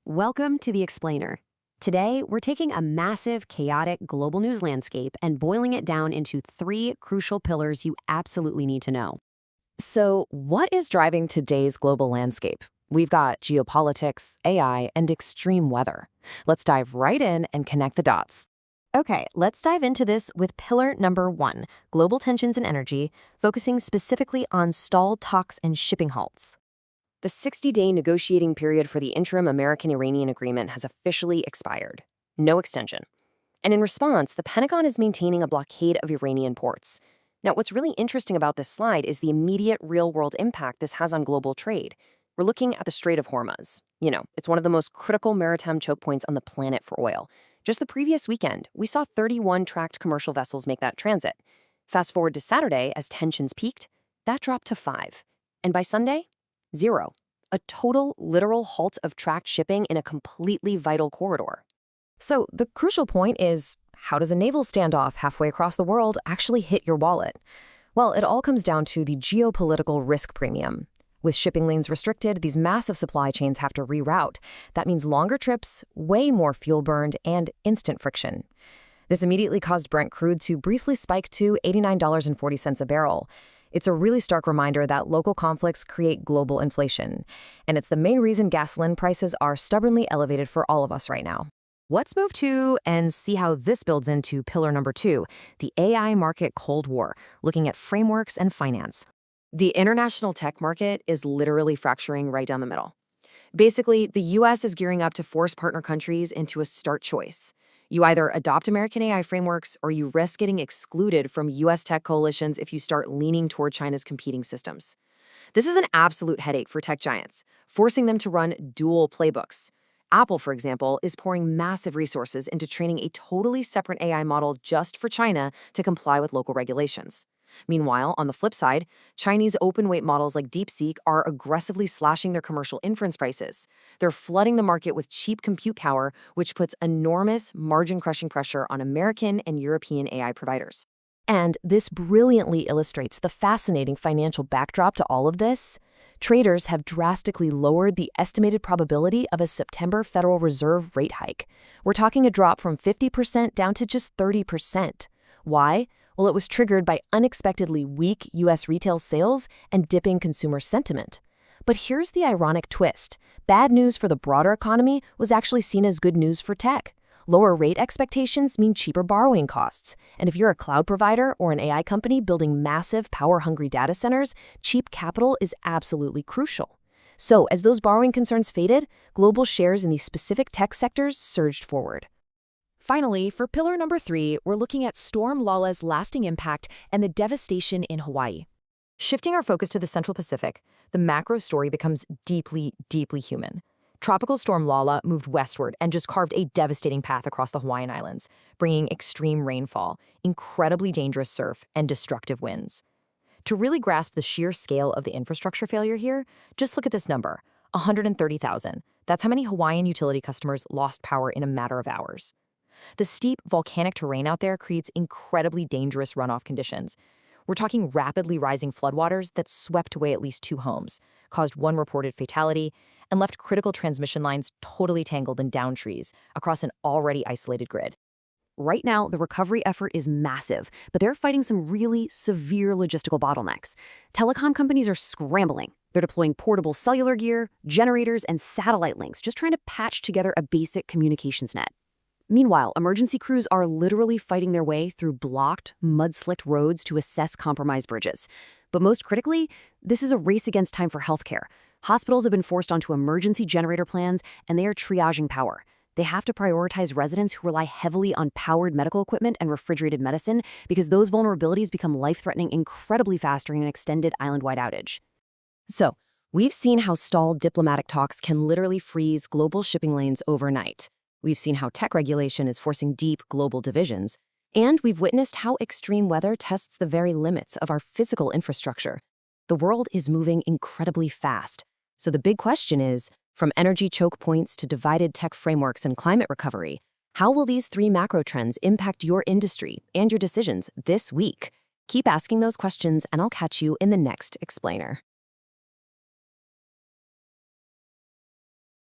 Welcome to The Explainer. Today, we're taking a massive, chaotic global news landscape and boiling it down into 3 crucial pillars you absolutely need to know. So, what is driving today's global landscape? We've got geopolitics, AI, and extreme weather. Let's dive right in and connect the dots. Okay, let's dive into this with pillar number 1, global tensions and energy, focusing specifically on stalled talks and shipping halts. The 60-day negotiating period for the interim American-Iranian agreement has officially expired. No extension. And in response, the Pentagon is maintaining a blockade of Iranian ports. Now, what's really interesting about this slide is the immediate real-world impact this has on global trade. We're looking at the Strait of Hormuz. It's one of the most critical maritime choke points on the planet for oil. Just the previous weekend, we saw 31 tracked commercial vessels make that transit. Fast forward to Saturday, as tensions peaked, that dropped to 5. And by Sunday, 0. A total, literal halt of tracked shipping in a completely vital corridor. So, the crucial point is, how does a naval standoff halfway across the world actually hit your wallet? Well, it all comes down to the geopolitical risk premium. With shipping lanes restricted, these massive supply chains have to reroute. That means longer trips, way more fuel burned, and instant friction. This immediately caused Brent crude to briefly spike to $89.40 a barrel. It's a really stark reminder that local conflicts create global inflation. And it's the main reason gasoline prices are stubbornly elevated for all of us right now. Let's move to and see how this builds into pillar number 2, the AI market Cold War, looking at frameworks and finance. The international tech market is literally fracturing right down the middle. Basically, the U.S. is gearing up to force partner countries into a start choice. You either adopt American AI frameworks or you risk getting excluded from U.S. tech coalitions if you start leaning toward China's competing systems. This is an absolute headache for tech giants, forcing them to run dual playbooks. Apple, for example, is pouring massive resources into training a totally separate AI model just for China to comply with local regulations. Meanwhile, on the flip side, Chinese open-weight models like DeepSeek are aggressively slashing their commercial inference prices. They're flooding the market with cheap compute power, which puts enormous margin-crushing pressure on American and European AI providers. And this brilliantly illustrates the fascinating financial backdrop to all of this. Traders have drastically lowered the estimated probability of a September Federal Reserve rate hike. We're talking a drop from 50% down to just 30%. Why? Well, it was triggered by unexpectedly weak U.S. retail sales and dipping consumer sentiment. But here's the ironic twist. Bad news for the broader economy was actually seen as good news for tech. Lower rate expectations mean cheaper borrowing costs. And if you're a cloud provider or an AI company building massive, power-hungry data centers, cheap capital is absolutely crucial. So, as those borrowing concerns faded, global shares in these specific tech sectors surged forward. Finally, for pillar number 3, we're looking at Storm Lala's lasting impact and the devastation in Hawaii. Shifting our focus to the Central Pacific, the macro story becomes deeply, deeply human. Tropical Storm Lala moved westward and just carved a devastating path across the Hawaiian Islands, bringing extreme rainfall, incredibly dangerous surf, and destructive winds. To really grasp the sheer scale of the infrastructure failure here, just look at this number, 130,000. That's how many Hawaiian utility customers lost power in a matter of hours. The steep volcanic terrain out there creates incredibly dangerous runoff conditions. We're talking rapidly rising floodwaters that swept away at least 2 homes, caused 1 reported fatality, and left critical transmission lines totally tangled in downed trees across an already isolated grid. Right now, the recovery effort is massive, but they're fighting some really severe logistical bottlenecks. Telecom companies are scrambling. They're deploying portable cellular gear, generators, and satellite links, just trying to patch together a basic communications net. Meanwhile, emergency crews are literally fighting their way through blocked, mud-slicked roads to assess compromised bridges. But most critically, this is a race against time for healthcare. Hospitals have been forced onto emergency generator plans, and they are triaging power. They have to prioritize residents who rely heavily on powered medical equipment and refrigerated medicine because those vulnerabilities become life-threatening incredibly fast during an extended island-wide outage. So, we've seen how stalled diplomatic talks can literally freeze global shipping lanes overnight. We've seen how tech regulation is forcing deep global divisions, and we've witnessed how extreme weather tests the very limits of our physical infrastructure. The world is moving incredibly fast. So the big question is, from energy choke points to divided tech frameworks and climate recovery, how will these 3 macro trends impact your industry and your decisions this week? Keep asking those questions, and I'll catch you in the next Explainer.